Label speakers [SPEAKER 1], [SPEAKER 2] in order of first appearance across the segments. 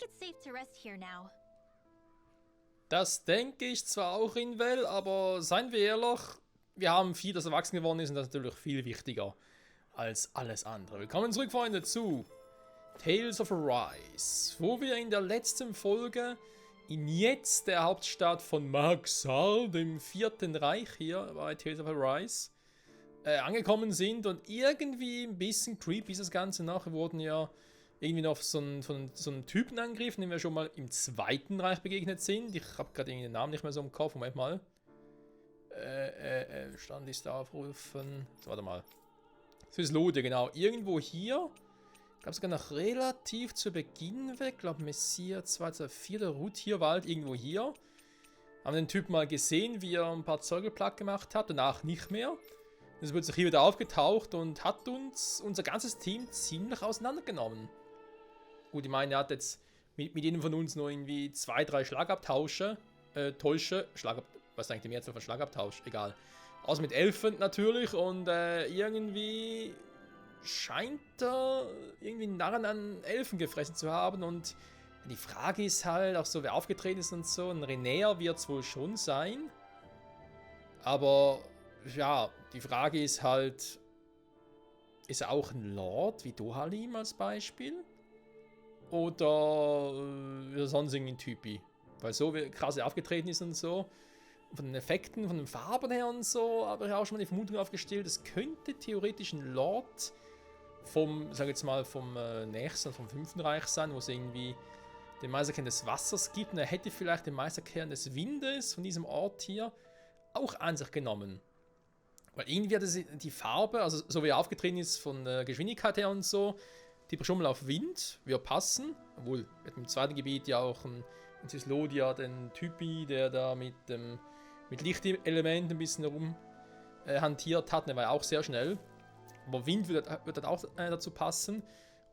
[SPEAKER 1] think it's safe to rest here now.
[SPEAKER 2] Das denke ich zwar auch in Well, aber seien wir ehrlich, wir haben viel, das erwachsen geworden ist und das ist natürlich viel wichtiger als alles andere. Willkommen zurück, Freunde, zu Tales of Arise, wo wir in der letzten Folge in jetzt der Hauptstadt von Maxar, dem Vierten Reich hier bei Tales of Arise, angekommen sind und irgendwie ein bisschen creepy ist das Ganze. Nachher wurden ja irgendwie noch von so einem Typen angegriffen, dem wir schon mal im Zweiten Reich begegnet sind. Ich habe gerade den Namen nicht mehr so im Kopf. Moment mal. Stand ist da aufrufen. So, warte mal. Syslode, genau. Irgendwo hier. Ich glaube sogar noch relativ zu Beginn weg. Ich glaube Messier 224, der Route hier war halt irgendwo hier. Haben den Typen mal gesehen, wie er ein paar Zeuge platt gemacht hat. Danach nicht mehr. Jetzt wird sich hier wieder aufgetaucht und hat uns unser ganzes Team ziemlich auseinandergenommen. Gut, ich meine, er hat jetzt mit jedem von uns nur irgendwie 2, 3 Schlagabtausche. Was ist eigentlich die Mehrzahl von Schlagabtausch? Egal. Außer mit Elfen natürlich und irgendwie scheint er irgendwie einen Narren an Elfen gefressen zu haben und die Frage ist halt, auch so wer aufgetreten ist und so, ein Renäer wird es wohl schon sein. Aber ja, die Frage ist halt, ist er auch ein Lord wie Dohalim als Beispiel? Oder sonst irgendein Typi? Weil so wie krass er aufgetreten ist und so, von den Effekten, von den Farben her und so, habe ich auch schon mal die Vermutung aufgestellt, es könnte theoretisch ein Lord vom, sag jetzt mal, vom nächsten, vom 5. Reich sein, wo es irgendwie den Meisterkern des Wassers gibt und er hätte vielleicht den Meisterkern des Windes von diesem Ort hier auch an sich genommen. Weil irgendwie hat die Farbe, also so wie er aufgetreten ist von der Geschwindigkeit her und so, tippt schon mal auf Wind, wir passen. Obwohl, mit dem zweiten Gebiet ja auch ein Syslodia, den Typi, der da mit Lichtelementen ein bisschen herum hantiert hat, der war ja auch sehr schnell. Aber Wind wird halt auch dazu passen.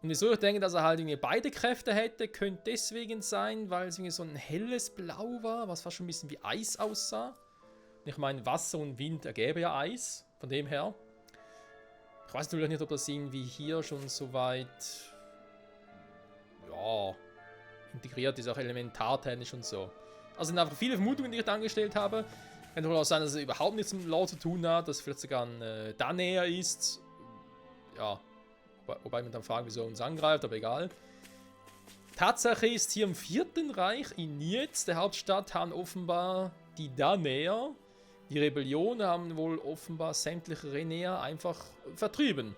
[SPEAKER 2] Und wieso ich denke, dass er halt irgendwie beide Kräfte hätte, könnte deswegen sein, weil es irgendwie so ein helles Blau war, was fast schon ein bisschen wie Eis aussah. Und ich meine, Wasser und Wind ergäbe ja Eis, von dem her. Ich weiß natürlich nicht, ob das irgendwie hier schon so weit, ja, integriert ist, auch elementartechnisch und so. Also sind einfach viele Vermutungen, die ich da angestellt habe. Kann wohl auch sein, dass es überhaupt nichts mit dem Lore zu tun hat, dass es vielleicht sogar ein Danäher ist. Ja, wobei man dann fragen, wieso er uns angreift, aber egal. Tatsache ist, hier im Vierten Reich, in Nietz, der Hauptstadt, haben offenbar die Danäer, die Rebellion, haben wohl offenbar sämtliche Renäer einfach vertrieben.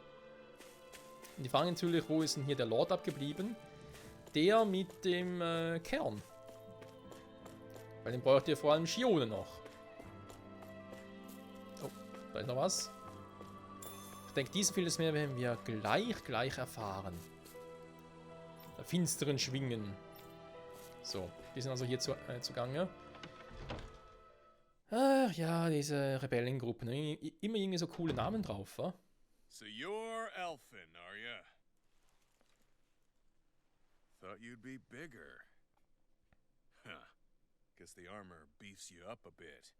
[SPEAKER 2] Und die fragen natürlich, wo ist denn hier der Lord abgeblieben? Der mit dem Kern. Weil den braucht ihr vor allem Schione noch. Oh, da ist noch was. Ich denke, dies vieles mehr werden wir gleich erfahren. Der finsteren Schwingen. So, die sind also hier zugange. Ach ja, diese Rebellengruppen. Immer irgendwie so coole Namen drauf, wa?
[SPEAKER 3] So you're Elfin, are ya? Thought you'd be bigger. Huh. Guess the armor beefs you up a bit.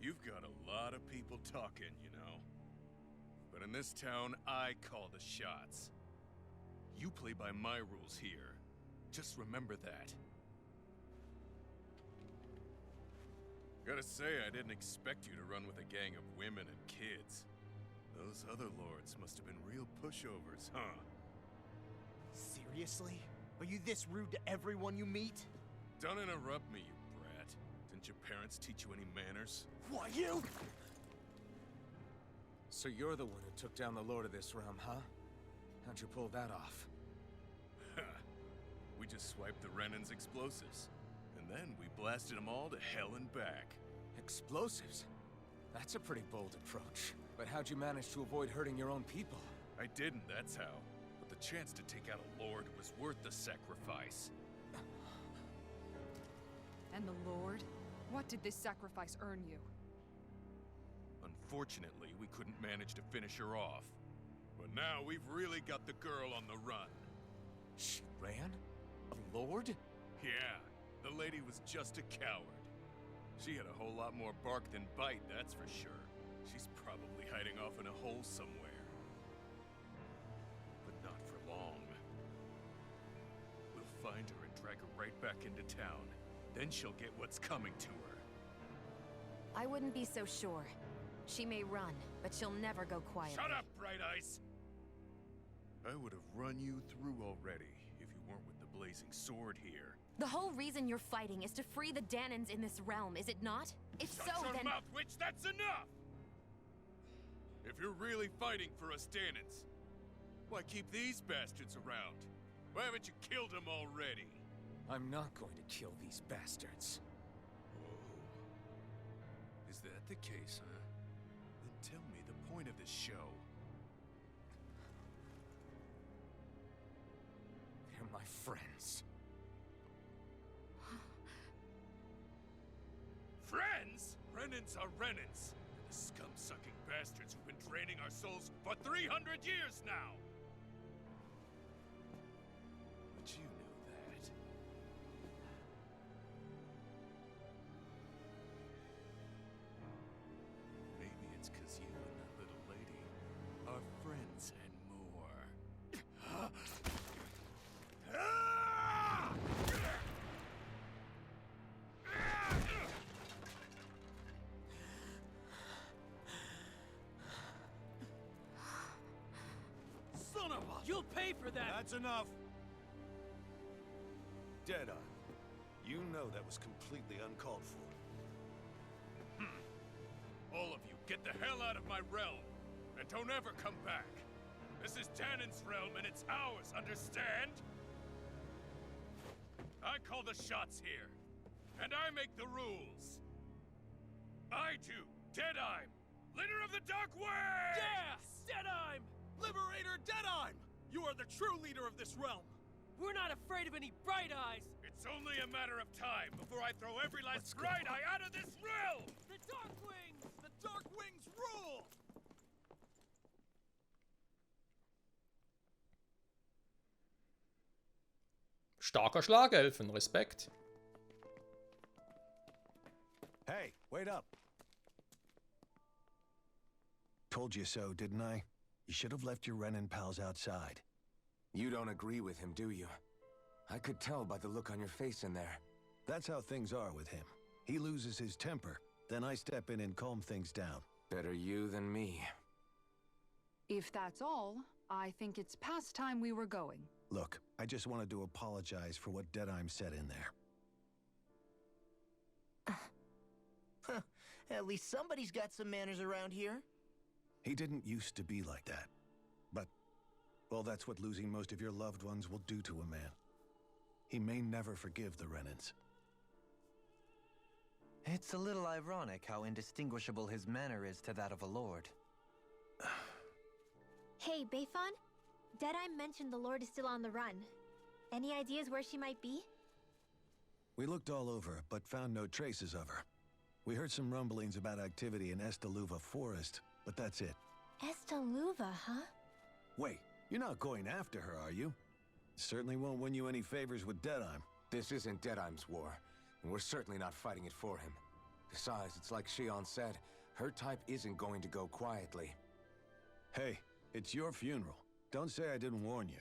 [SPEAKER 3] You've got a lot of people talking, you know. But in this town, I call the shots. You play by my rules here. Just remember that. Gotta say, I didn't expect you to run with a gang of women and kids. Those other lords must have been real pushovers, huh?
[SPEAKER 4] Seriously? Are you this rude to everyone you meet?
[SPEAKER 3] Don't interrupt me, you brat. Didn't your parents teach you any manners?
[SPEAKER 4] Why, you?
[SPEAKER 5] So you're the one who took down the lord of this realm, huh? How'd you pull that off?
[SPEAKER 3] We just swiped the Renan's explosives. And then we blasted them all to hell and back.
[SPEAKER 5] Explosives? That's a pretty bold approach. But how'd you manage to avoid hurting your own people?
[SPEAKER 3] I didn't, that's how. But the chance to take out a lord was worth the sacrifice.
[SPEAKER 6] And the Lord? What did this sacrifice earn you?
[SPEAKER 3] Unfortunately, we couldn't manage to finish her off. But now we've really got the girl on the run.
[SPEAKER 5] She ran? A lord?
[SPEAKER 3] Yeah, the lady was just a coward. She had a whole lot more bark than bite, that's for sure. She's probably hiding off in a hole somewhere. But not right back into town. Then she'll get what's coming to her.
[SPEAKER 1] I wouldn't be so sure. She may run, but she'll never go quietly.
[SPEAKER 3] Shut up, Bright Eyes! I would have run you through already if you weren't with the blazing sword here.
[SPEAKER 1] The whole reason you're fighting is to free the Danans in this realm, is it not? If
[SPEAKER 3] Shut
[SPEAKER 1] so,
[SPEAKER 3] your
[SPEAKER 1] then...
[SPEAKER 3] mouth, witch! That's enough! If you're really fighting for us Danans, why keep these bastards around? Why haven't you killed them already?
[SPEAKER 5] I'm not going to kill these bastards.
[SPEAKER 3] Oh. Is that the case, huh? Then tell me the point of this show.
[SPEAKER 5] They're my friends.
[SPEAKER 3] Friends? Renans are Renans. The scum-sucking bastards who've been draining our souls for 300 years now! But you knew that. Maybe it's 'cause you and that little lady are friends and more.
[SPEAKER 7] Son of a... You'll pay for that!
[SPEAKER 8] That's enough! Deadeye, you know that was completely uncalled for.
[SPEAKER 3] All of you, get the hell out of my realm! And don't ever come back! This is Danan's realm and it's ours, understand? I call the shots here. And I make the rules. I do, Deadeye, leader of the Dark Way!
[SPEAKER 7] Yeah! Deadime! Liberator Deadime! You are the true leader of this realm! We're not afraid of any Bright Eyes!
[SPEAKER 3] It's only a matter of time before I throw every last
[SPEAKER 5] Let's go.
[SPEAKER 3] Bright Eye out of this realm!
[SPEAKER 7] The Dark Wings! The Dark Wings rule!
[SPEAKER 2] Starker Schlagelfen, Respekt.
[SPEAKER 8] Hey, wait up! Told you so, didn't I? You should have left your Renan pals outside.
[SPEAKER 5] You don't agree with him, do you? I could tell by the look on your face in there.
[SPEAKER 8] That's how things are with him. He loses his temper, then I step in and calm things down.
[SPEAKER 5] Better you than me.
[SPEAKER 6] If that's all, I think it's past time we were going.
[SPEAKER 8] Look, I just wanted to apologize for what Deadeye said in there.
[SPEAKER 4] At least somebody's got some manners around here.
[SPEAKER 8] He didn't used to be like that. But, well, that's what losing most of your loved ones will do to a man. He may never forgive the Renans.
[SPEAKER 9] It's a little ironic how indistinguishable his manner is to that of a lord.
[SPEAKER 10] Hey, Bayfon? Deadeye mentioned the Lord is still on the run. Any ideas where she might be?
[SPEAKER 8] We looked all over, but found no traces of her. We heard some rumblings about activity in Estaluva Forest, but that's it.
[SPEAKER 10] Estaluva, huh?
[SPEAKER 8] Wait, you're not going after her, are you? Certainly won't win you any favors with Deadeye.
[SPEAKER 5] This isn't Deadeye's war, and we're certainly not fighting it for him. Besides, it's like Shion said, her type isn't going to go quietly.
[SPEAKER 8] Hey, it's your funeral. Don't say I didn't warn you.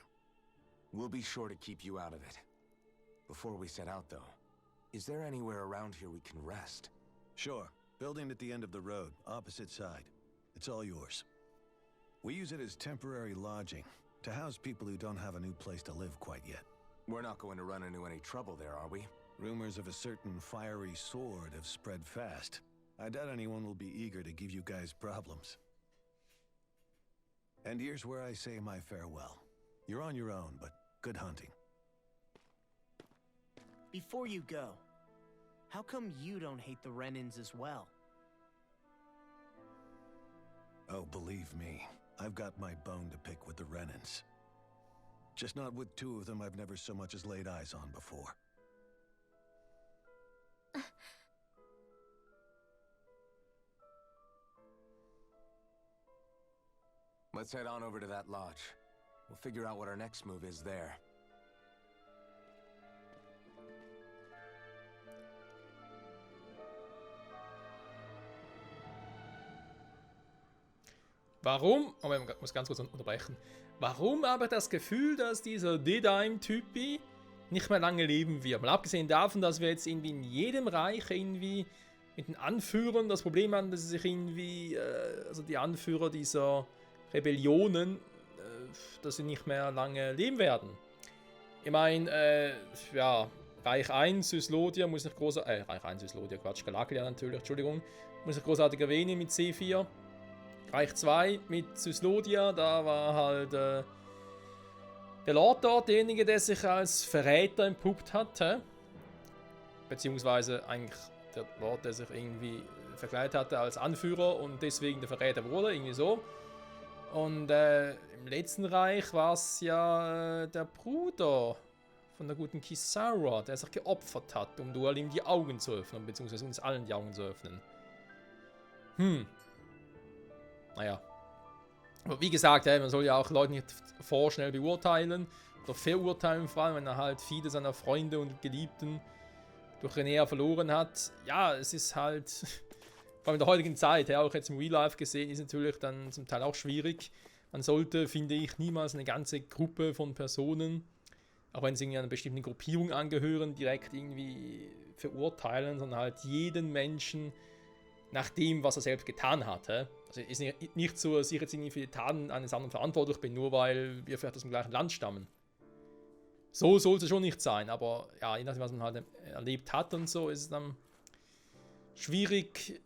[SPEAKER 5] We'll be sure to keep you out of it. Before we set out, though, is there anywhere around here we can rest?
[SPEAKER 8] Sure. Building at the end of the road, opposite side. It's all yours. We use it as temporary lodging, to house people who don't have a new place to live quite yet.
[SPEAKER 5] We're not going to run into any trouble there, are we?
[SPEAKER 8] Rumors of a certain fiery sword have spread fast. I doubt anyone will be eager to give you guys problems. And here's where I say my farewell. You're on your own, but good hunting.
[SPEAKER 4] Before you go, how come you don't hate the Renans as well?
[SPEAKER 8] Oh, believe me, I've got my bone to pick with the Renans. Just not with two of them I've never so much as laid eyes on before.
[SPEAKER 5] Let's head on over to that lodge. We'll figure out what our next move is there.
[SPEAKER 2] Warum, aber ich muss ganz kurz unterbrechen, warum aber das Gefühl, dass dieser Deadime-Typi nicht mehr lange leben wird. Mal abgesehen davon, dass wir jetzt irgendwie in jedem Reich irgendwie mit den Anführern das Problem haben, dass sie sich irgendwie, also die Anführer dieser Rebellionen, dass sie nicht mehr lange leben werden. Ich meine, ja, Reich 1, Syslodia, muss nicht großartig, Reich 1, Syslodia, Quatsch, Galaklia natürlich, Entschuldigung, muss nicht großartig erwähnen mit C4. Reich 2 mit Syslodia, da war halt der Lord dort derjenige, der sich als Verräter entpuppt hat, beziehungsweise eigentlich der Lord, der sich irgendwie verkleidet hatte als Anführer und deswegen der Verräter wurde, irgendwie so. Und im letzten Reich war es ja der Bruder von der guten Kisara, der sich geopfert hat, um Dual ihm die Augen zu öffnen, beziehungsweise uns allen die Augen zu öffnen. Naja. Aber wie gesagt, man soll ja auch Leute nicht vorschnell beurteilen oder verurteilen, vor allem wenn er halt viele seiner Freunde und Geliebten durch Renea verloren hat. Ja, es ist halt, vor allem in der heutigen Zeit, auch jetzt im Real Life gesehen, ist natürlich dann zum Teil auch schwierig. Man sollte, finde ich, niemals eine ganze Gruppe von Personen, auch wenn sie einer bestimmten Gruppierung angehören, direkt irgendwie verurteilen, sondern halt jeden Menschen nach dem, was er selbst getan hat. Also ist nicht so, dass ich jetzt irgendwie für die Taten eines anderen verantwortlich bin, nur weil wir vielleicht aus dem gleichen Land stammen. So soll es schon nicht sein, aber ja, je nachdem, was man halt erlebt hat und so, ist es dann schwierig,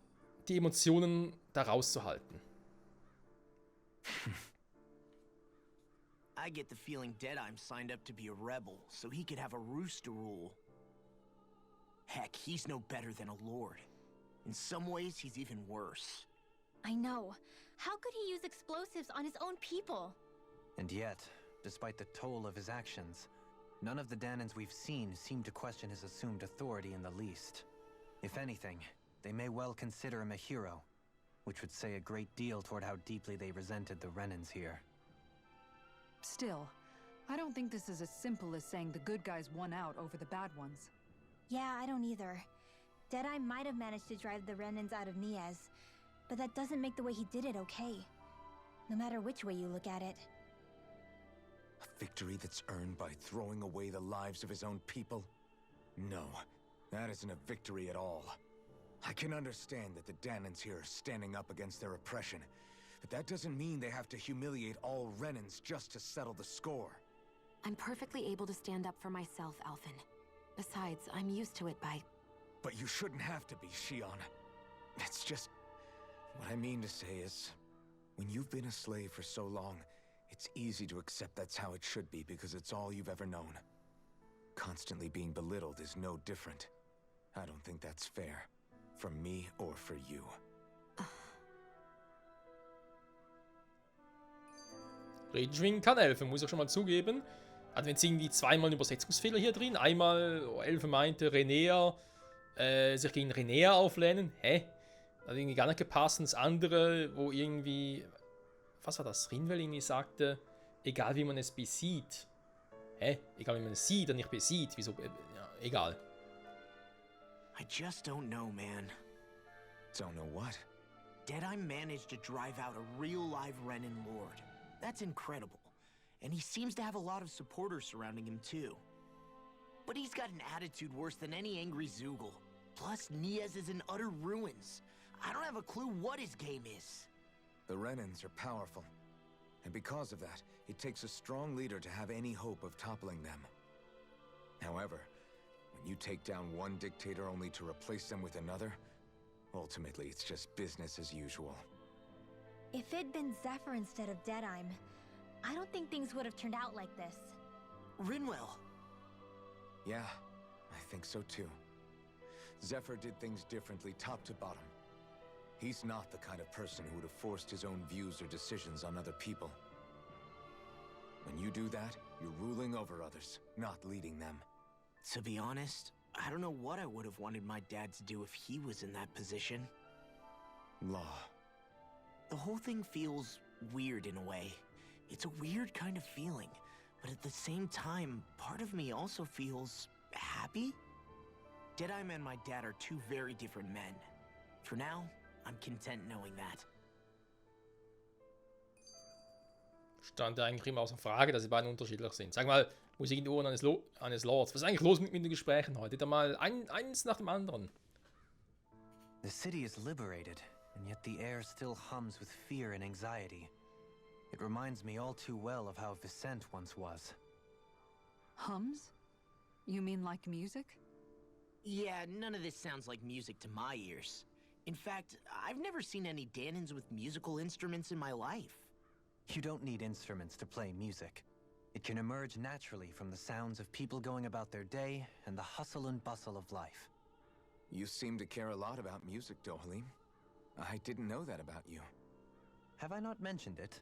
[SPEAKER 2] die Emotionen da rauszuhalten.
[SPEAKER 4] I get the feeling Deadeye signed up to be a rebel, so he could have a rooster rule. Heck, he's no better than a lord. In some ways, he's even worse.
[SPEAKER 10] I know. How could he use explosives on his own people?
[SPEAKER 9] And yet, despite the toll of his actions, none of the Danans we've seen seem to question his assumed authority in the least. If anything, they may well consider him a hero, which would say a great deal toward how deeply they resented the Renans here.
[SPEAKER 6] Still, I don't think this is as simple as saying the good guys won out over the bad ones.
[SPEAKER 10] Yeah, I don't either. Deadeye might have managed to drive the Renans out of Niaz, but that doesn't make the way he did it okay. No matter which way you look at it.
[SPEAKER 5] A victory that's earned by throwing away the lives of his own people? No, that isn't a victory at all. I can understand that the Danans here are standing up against their oppression, but that doesn't mean they have to humiliate all Renans just to settle the score.
[SPEAKER 1] I'm perfectly able to stand up for myself, Alphen. Besides, I'm used to it by...
[SPEAKER 5] But you shouldn't have to be, Shion. It's just... What I mean to say is, when you've been a slave for so long, it's easy to accept that's how it should be because it's all you've ever known. Constantly being belittled is no different. I don't think that's fair. For me or for you.
[SPEAKER 2] Redenschwingen kann Elfen, muss ich schon mal zugeben. Hat jetzt irgendwie zweimal einen Übersetzungsfehler hier drin. Einmal, Elfen meinte, Renea, sich gegen Renea auflehnen. Hä? Hat irgendwie gar nicht gepasst. Und das andere, wo irgendwie, was war das? Rinwell irgendwie sagte, egal wie man es besieht. Hä? Egal wie man es sieht und nicht besieht. Wieso? Ja, egal.
[SPEAKER 4] I just don't know, man.
[SPEAKER 5] Don't know what?
[SPEAKER 4] Deadeye managed to drive out a real live Renan lord. That's incredible. And he seems to have a lot of supporters surrounding him too. But he's got an attitude worse than any angry Zoogle. Plus, Niaz is in utter ruins. I don't have a clue what his game is.
[SPEAKER 5] The Renans are powerful. And because of that, it takes a strong leader to have any hope of toppling them. However, when you take down one dictator only to replace them with another, ultimately it's just business as usual.
[SPEAKER 10] If it'd been Zephyr instead of Deadeye, I don't think things would have turned out like this.
[SPEAKER 4] Rinwell.
[SPEAKER 5] Yeah, I think so too. Zephyr did things differently top to bottom. He's not the kind of person who would have forced his own views or decisions on other people. When you do that, you're ruling over others, not leading them.
[SPEAKER 4] To be honest, I don't know what I would have wanted my dad to do if he was in that position.
[SPEAKER 5] Law.
[SPEAKER 4] The whole thing feels weird in a way. It's a weird kind of feeling, but at the same time, part of me also feels happy. Deadeye and my dad are two very different men. For now, I'm content knowing that.
[SPEAKER 2] stand ja eigentlich immer außer Frage, dass die beiden unterschiedlich sind. Sag mal, Musik in den Ohren eines Lords. Was ist eigentlich los mit den Gesprächen heute? Da mal eins nach dem anderen.
[SPEAKER 9] The city is liberated, and yet the air still hums with fear and anxiety. It reminds me all too well of how Vicente once was.
[SPEAKER 6] Hums? You mean like music?
[SPEAKER 4] Yeah, none of this sounds like music to my ears. In fact, I've never seen any Danans with musical instruments in my life.
[SPEAKER 9] You don't need instruments to play music. It can emerge naturally from the sounds of people going about their day and the hustle and bustle of life.
[SPEAKER 5] You seem to care a lot about music, Dohalim. I didn't know that about you.
[SPEAKER 9] Have I not mentioned it?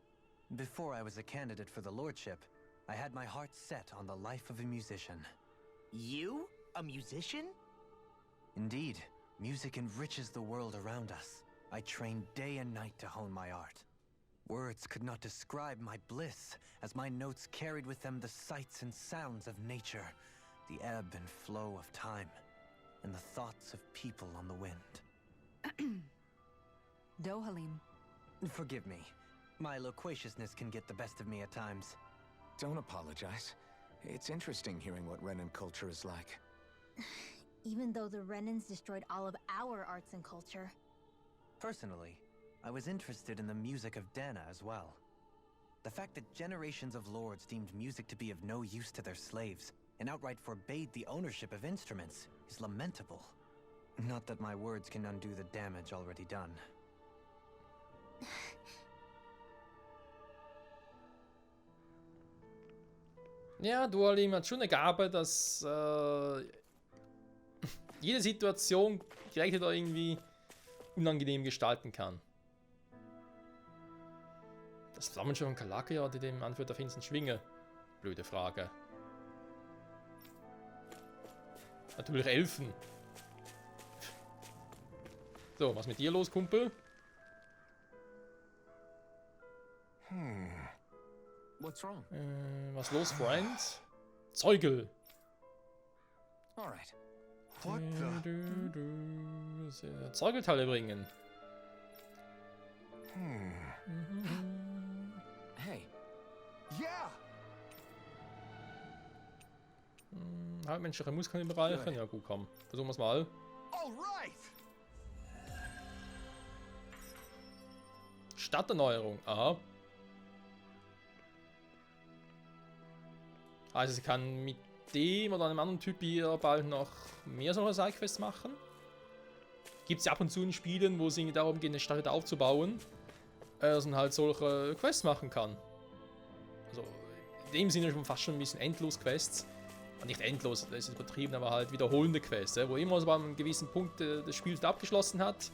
[SPEAKER 9] Before I was a candidate for the lordship, I had my heart set on the life of a musician.
[SPEAKER 4] You? A musician?
[SPEAKER 9] Indeed, music enriches the world around us. I trained day and night to hone my art. Words could not describe my bliss, as my notes carried with them the sights and sounds of nature, the ebb and flow of time, and the thoughts of people on the wind.
[SPEAKER 6] Dohalim.
[SPEAKER 9] Forgive me. My loquaciousness can get the best of me at times.
[SPEAKER 5] Don't apologize. It's interesting hearing what Renan culture is like.
[SPEAKER 10] Even though the Renans destroyed all of our arts and culture.
[SPEAKER 9] Personally, I was interested in the music of Dana as well. The fact that generations of lords deemed music to be of no use to their slaves, and outright forbade the ownership of instruments, is lamentable. Not that my words can undo the damage already done.
[SPEAKER 2] Ja, Dohalim hat schon eine Gabe, dass jede Situation direkt wieder irgendwie unangenehm gestalten kann. Das Flammenschiff von Kalakia, die dem Anführer der finsteren Schwinge? Blöde Frage. Natürlich Elfen. So, was mit dir los, Kumpel?
[SPEAKER 5] What's wrong?
[SPEAKER 2] Was los, Freund? Zeugel.
[SPEAKER 5] Alright.
[SPEAKER 8] What
[SPEAKER 2] Zeugelteile bringen.
[SPEAKER 5] Hey. Yeah!
[SPEAKER 2] Halbmenschliche Muskeln bereichern. Ja gut, komm. Versuchen wir es mal.
[SPEAKER 8] Alright!
[SPEAKER 2] Stadterneuerung. Aha. Also sie kann mit dem oder einem anderen Typ hier bald noch mehr solche Sidequests machen. Gibt es ja ab und zu in Spielen, wo es irgendwie darum geht, eine Stadt wieder aufzubauen, dass man halt solche Quests machen kann. Also in dem Sinne fast schon ein bisschen Endlos-Quests. Nicht endlos, das ist übertrieben, aber halt wiederholende Quests, wo immer so bei einem gewissen Punkt des Spiels abgeschlossen hat,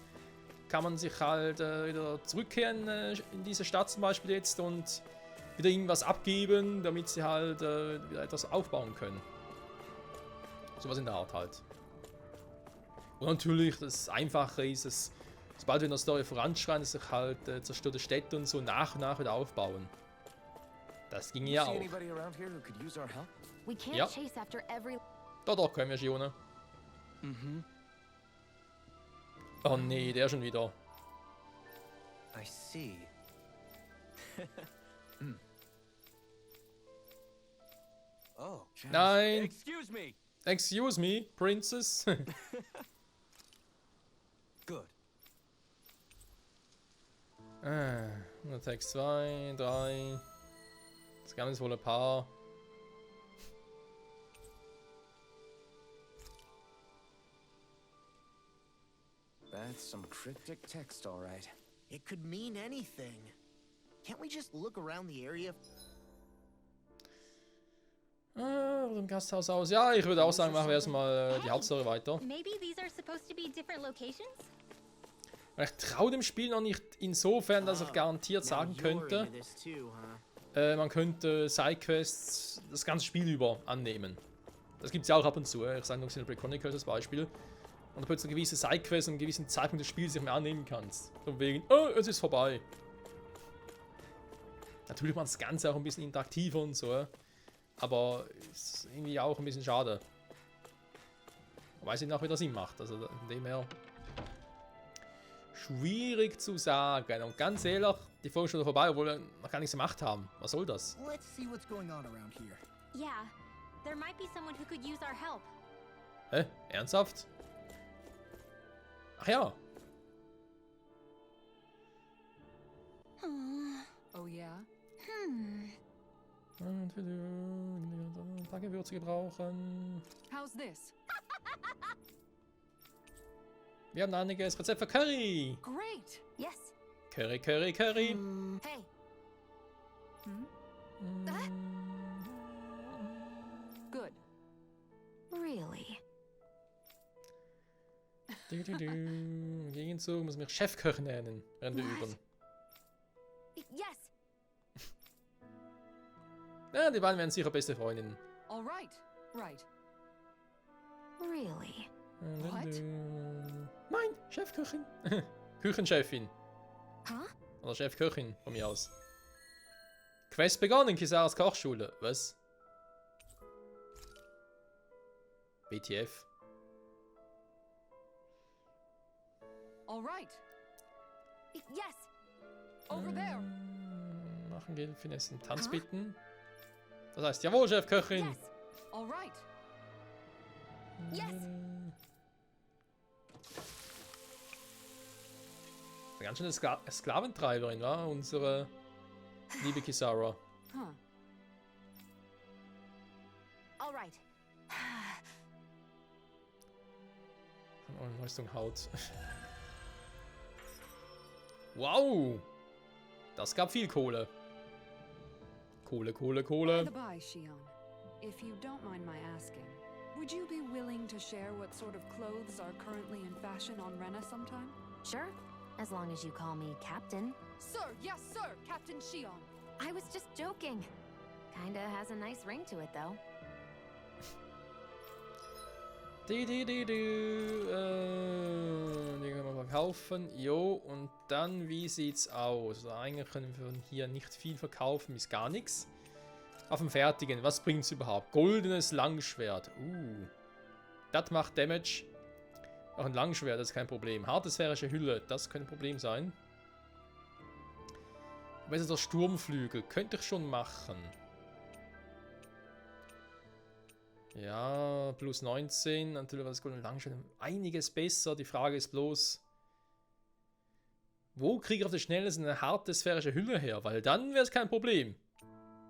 [SPEAKER 2] kann man sich halt wieder zurückkehren in diese Stadt zum Beispiel jetzt und wieder irgendwas abgeben, damit sie halt wieder etwas aufbauen können. Sowas in der Art halt. Und natürlich, das Einfache ist es, sobald wir in der Story voranschreien, dass sich halt zerstörte Städte und so nach und nach wieder aufbauen. Das ging ja auch.
[SPEAKER 1] We can't
[SPEAKER 2] Ja.
[SPEAKER 1] chase after every.
[SPEAKER 2] Doch, können wir schon. Oh nee, der schon wieder.
[SPEAKER 9] I see. Oh.
[SPEAKER 2] Nein!
[SPEAKER 7] Excuse me!
[SPEAKER 2] Excuse me, Princess.
[SPEAKER 9] Good.
[SPEAKER 2] Text 2, 3. Das Ganze ist wohl ein paar.
[SPEAKER 5] That's some cryptic text, all right.
[SPEAKER 4] It could mean anything. Can't we just look around the area?
[SPEAKER 2] Im Gasthaus aus. Ja, ich würde auch sagen, machen wir erstmal die Hauptstory weiter.
[SPEAKER 10] Maybe these are supposed to be different locations?
[SPEAKER 2] Ich traue dem Spiel noch nicht insofern, dass ich garantiert sagen könnte, man könnte Sidequests das ganze Spiel über annehmen. Das gibt es ja auch ab und zu. Ich sage noch Xenoblade Chronicles als Beispiel. Und da plötzlich gewisse Sidequests an einem gewissen Zeitpunkt des Spiels nicht mehr annehmen kannst. Von wegen, oh, es ist vorbei. Natürlich macht das Ganze auch ein bisschen interaktiver und so. Aber ist irgendwie auch ein bisschen schade. Weil es nicht auch wieder Sinn macht. Also von dem her schwierig zu sagen. Und ganz ehrlich, die Folge schon vorbei, obwohl wir noch gar nichts gemacht haben. Was soll das?
[SPEAKER 11] Let's see what's going on around here.
[SPEAKER 10] Yeah, there might be someone who could use our help.
[SPEAKER 2] Hä? Ernsthaft? Ach ja.
[SPEAKER 6] Oh yeah?
[SPEAKER 2] Ein paar Gewürze gebrauchen.
[SPEAKER 6] How's this?
[SPEAKER 2] Wir haben ein einiges Rezept für Curry.
[SPEAKER 6] Great!
[SPEAKER 1] Yes.
[SPEAKER 2] Curry, Curry, Curry.
[SPEAKER 1] Hey,
[SPEAKER 6] Good.
[SPEAKER 1] really?
[SPEAKER 2] Im Gegenzug muss mich Chefköch nennen, während wir üben.
[SPEAKER 1] Yes.
[SPEAKER 2] Ja, die beiden werden sicher beste Freundinnen.
[SPEAKER 6] All right. Right.
[SPEAKER 1] Really?
[SPEAKER 6] What?
[SPEAKER 2] Nein, Chefköchin. Küchenchefin.
[SPEAKER 1] Huh?
[SPEAKER 2] Oder Chefköchin, von mir aus. Quest begonnen, Kisaras Kochschule. Was? WTF.
[SPEAKER 6] All right.
[SPEAKER 1] Yes.
[SPEAKER 6] Over there.
[SPEAKER 2] Machen Geld, Finessen, Tanz bitten. Das heißt, jawohl, Chefköchin.
[SPEAKER 1] Yes.
[SPEAKER 6] All right.
[SPEAKER 1] Yes.
[SPEAKER 2] Eine ganz schöne Sklaventreiberin, war unsere liebe Kisara.
[SPEAKER 6] Huh.
[SPEAKER 1] All right.
[SPEAKER 2] Von euren Rüstung Haut. Wow! Das gab viel Kohle. Kohle, Kohle,
[SPEAKER 6] By
[SPEAKER 2] Kohle.
[SPEAKER 6] the by, Shion, if you don't mind my asking, would you be willing to share what sort of clothes are currently in fashion on Rena sometime?
[SPEAKER 1] Sure. As long as you call me Captain.
[SPEAKER 6] Sir, yes, sir, Captain Shion.
[SPEAKER 1] I was just joking. Kinda has a nice ring to it, though.
[SPEAKER 2] Die können wir verkaufen. Jo, und dann, wie sieht's aus? Also eigentlich können wir von hier nicht viel verkaufen, bis gar nichts. Auf dem Fertigen, was bringt's überhaupt? Goldenes Langschwert. Das macht Damage. Auch ein Langschwert, das ist kein Problem. Harte sphärische Hülle, das könnte ein Problem sein. Verbesserter Sturmflügel, könnte ich schon machen. Ja, plus 19, natürlich war das Golden Langschwert einiges besser. Die Frage ist bloß, wo kriege ich auf das Schnellste eine harte sphärische Hülle her? Weil dann wäre es kein Problem.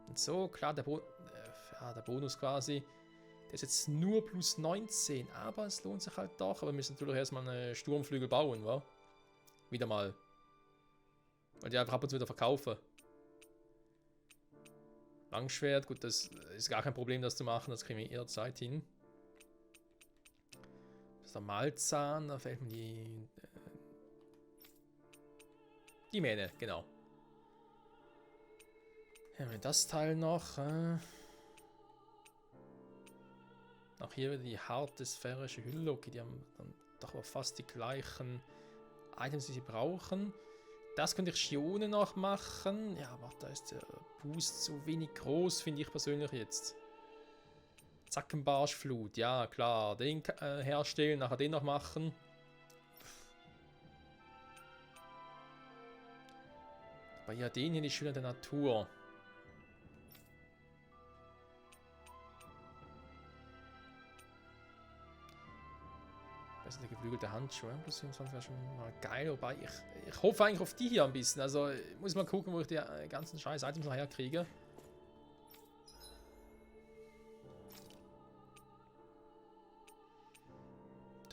[SPEAKER 2] Und so, klar, der Bonus quasi, der ist jetzt nur plus 19, aber es lohnt sich halt doch. Aber wir müssen natürlich erstmal eine Sturmflügel bauen, wa? Wieder mal. Weil die einfach ab und zu wieder verkaufen. Langschwert, gut, das ist gar kein Problem, das zu machen, das kriegen wir jederzeit hin. Das ist der Malzahn, da fällt mir die Mähne, genau. Haben wir das Teil noch. Auch hier wieder die harte sphärische Hülle, okay, die haben dann doch aber fast die gleichen Items, die sie brauchen. Das könnte ich Shione noch machen. Ja, aber da ist der Boost zu wenig groß, finde ich persönlich jetzt. Zackenbarschflut, ja klar. Den herstellen, nachher den noch machen. Aber ja, den hier, die Schöne der Natur. Der geflügelte Handschuhe, plus 24 wäre schon mal geil, wobei ich hoffe eigentlich auf die hier ein bisschen, also ich muss mal gucken, wo ich die ganzen scheiß Items nachher kriege.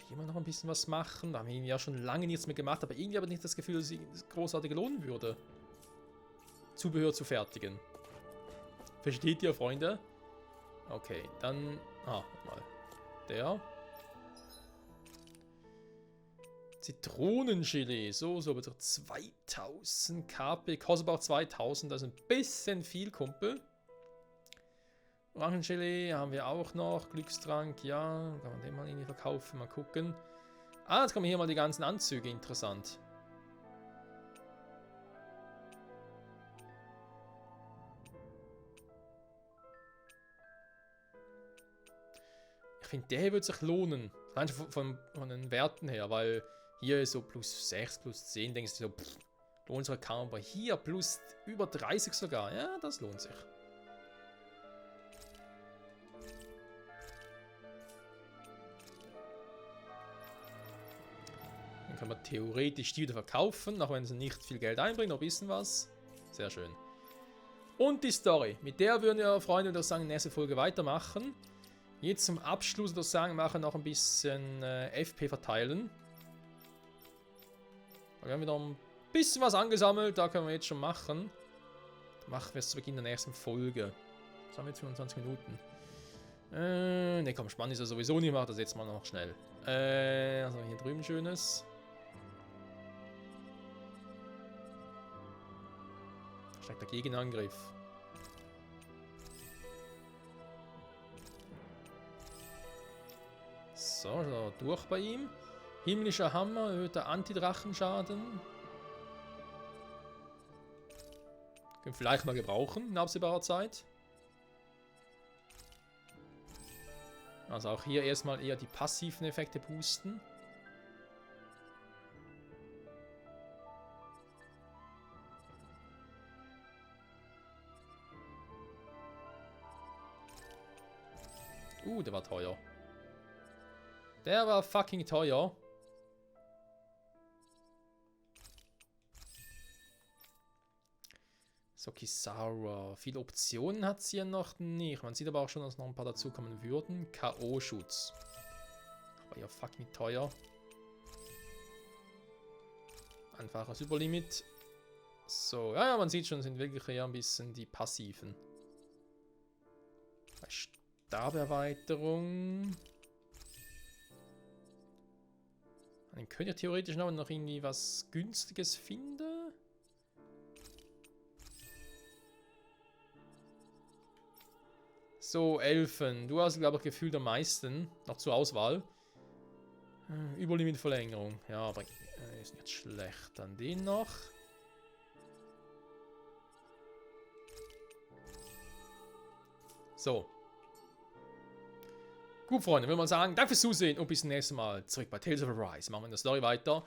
[SPEAKER 2] Hier mal noch ein bisschen was machen, da haben wir ja schon lange nichts mehr gemacht, aber irgendwie habe ich nicht das Gefühl, dass es großartig lohnen würde, Zubehör zu fertigen. Versteht ihr, Freunde? Okay, dann, mal, der. Zitronengelee, so bitte 2000 KP, kostet aber auch 2000, also ein bisschen viel, Kumpel. Orangengelee haben wir auch noch, Glückstrank, ja, kann man den mal irgendwie verkaufen, mal gucken. Ah, jetzt kommen hier mal die ganzen Anzüge, interessant. Ich finde, der wird sich lohnen, allein von den Werten her, weil hier ist so plus 6, plus 10, denkst du so, Unserer Kammer hier plus über 30 sogar. Ja, das lohnt sich. Dann kann man theoretisch die wieder verkaufen, auch wenn sie nicht viel Geld einbringen, noch ein bisschen was. Sehr schön. Und die Story. Mit der würden wir, Freunde, würde ich sagen, in der nächsten Folge weitermachen. Jetzt zum Abschluss, würde ich sagen, machen noch ein bisschen FP verteilen. Wir haben wieder ein bisschen was angesammelt, da können wir jetzt schon machen. Machen wir es zu Beginn der nächsten Folge. Das haben wir jetzt 25 Minuten. Ne, komm, spannend ist ja sowieso nicht, mach das jetzt mal noch schnell. Also hier drüben schönes. Steigt der Gegenangriff. So, durch bei ihm. Himmlischer Hammer, erhöhter Antidrachenschaden. Können wir vielleicht mal gebrauchen in absehbarer Zeit. Also auch hier erstmal eher die passiven Effekte boosten. Der war teuer. Der war fucking teuer. So, Kizaru. Viele Optionen hat sie ja noch nicht. Man sieht aber auch schon, dass noch ein paar dazukommen würden. K.O.-Schutz. Aber ja, fucking teuer. Einfaches Überlimit. So, ja, man sieht schon, sind wirklich eher ein bisschen die passiven. Stabserweiterung. Dann könnte ich theoretisch noch irgendwie was Günstiges finden. So, Elfen. Du hast, glaube ich, gefühlt am meisten. Noch zur Auswahl. Überlimitverlängerung. Ja, aber ist nicht schlecht. Dann den noch. So. Gut, Freunde, würde man sagen, danke fürs Zusehen und bis zum nächsten Mal. Zurück bei Tales of Arise. Machen wir in der Story weiter.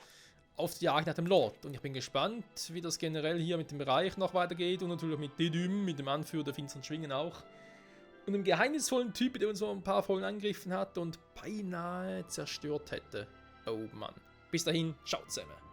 [SPEAKER 2] Auf die Jagd nach dem Lord. Und ich bin gespannt, wie das generell hier mit dem Bereich noch weitergeht. Und natürlich mit Dedym, mit dem Anführer der finsteren Schwingen auch. Und einem geheimnisvollen Typ, der uns so ein paar Folgen angegriffen hat und beinahe zerstört hätte. Oh Mann. Bis dahin, ciao zusammen.